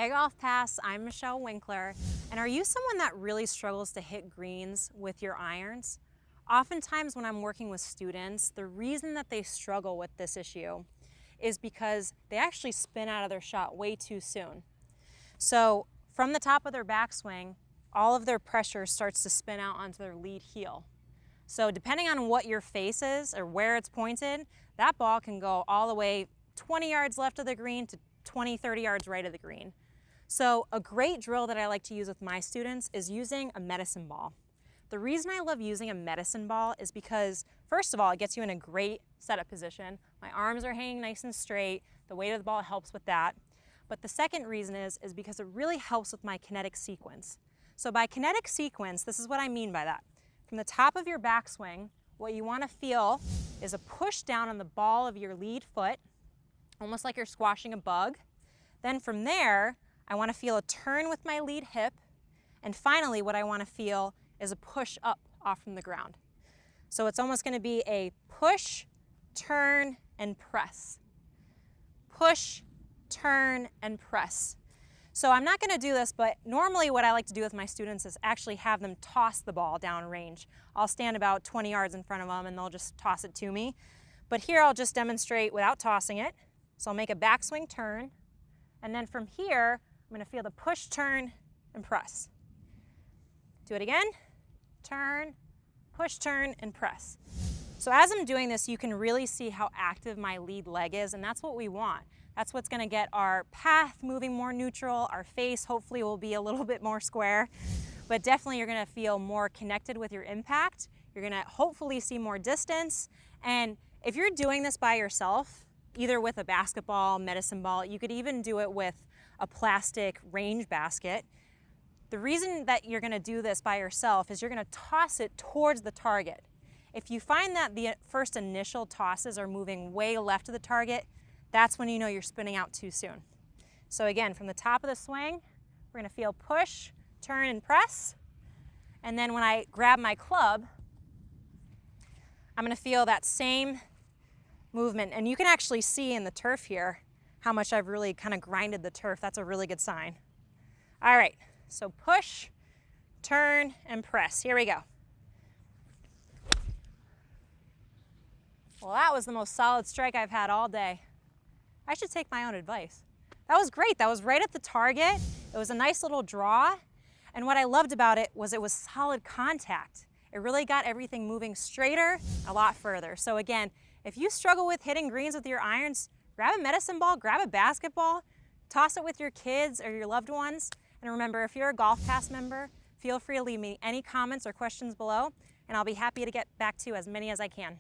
Hey GolfPass, I'm Michelle Winkler, and are you someone that really struggles to hit greens with your irons? Oftentimes when I'm working with students, the reason that they struggle with this issue is because they actually spin out of their shot way too soon. So from the top of their backswing, all of their pressure starts to spin out onto their lead heel. So depending on what your face is or where it's pointed, that ball can go all the way 20 yards left of the green to 20, 30 yards right of the green. So a great drill that I like to use with my students is using a medicine ball. The reason I love using a medicine ball is because, first of all, it gets you in a great setup position. My arms are hanging nice and straight. The weight of the ball helps with that. But the second reason is because it really helps with my kinetic sequence. So by kinetic sequence, this is what I mean by that. From the top of your backswing, what you want to feel is a push down on the ball of your lead foot, almost like you're squashing a bug. Then from there, I want to feel a turn with my lead hip. And finally, what I want to feel is a push up off from the ground. So it's almost going to be a push, turn, and press. Push, turn, and press. So I'm not going to do this, but normally what I like to do with my students is actually have them toss the ball down range. I'll stand about 20 yards in front of them and they'll just toss it to me. But here I'll just demonstrate without tossing it. So I'll make a backswing turn, and then from here, I'm going to feel the push, turn, and press. Do it again. Turn, push, turn, and press. So as I'm doing this, you can really see how active my lead leg is, and that's what we want. That's what's going to get our path moving more neutral. Our face hopefully will be a little bit more square, but definitely you're going to feel more connected with your impact. You're going to hopefully see more distance, and if you're doing this by yourself, either with a basketball, medicine ball, you could even do it with a plastic range basket. The reason that you're going to do this by yourself is you're going to toss it towards the target. If you find that the first initial tosses are moving way left of the target, that's when you know you're spinning out too soon. So again, from the top of the swing, we're going to feel push, turn, and press. And then when I grab my club, I'm going to feel that same movement. And you can actually see in the turf here how much I've really kind of grinded the turf. That's a really good sign. All right, so push, turn, and press. Here we go. Well, that was the most solid strike I've had all day. I should take my own advice. That was great. That was right at the target. It was a nice little draw. And what I loved about it was solid contact. It really got everything moving straighter, a lot further. So again, if you struggle with hitting greens with your irons, grab a medicine ball, grab a basketball, toss it with your kids or your loved ones. And remember, if you're a GolfPass member, feel free to leave me any comments or questions below, and I'll be happy to get back to as many as I can.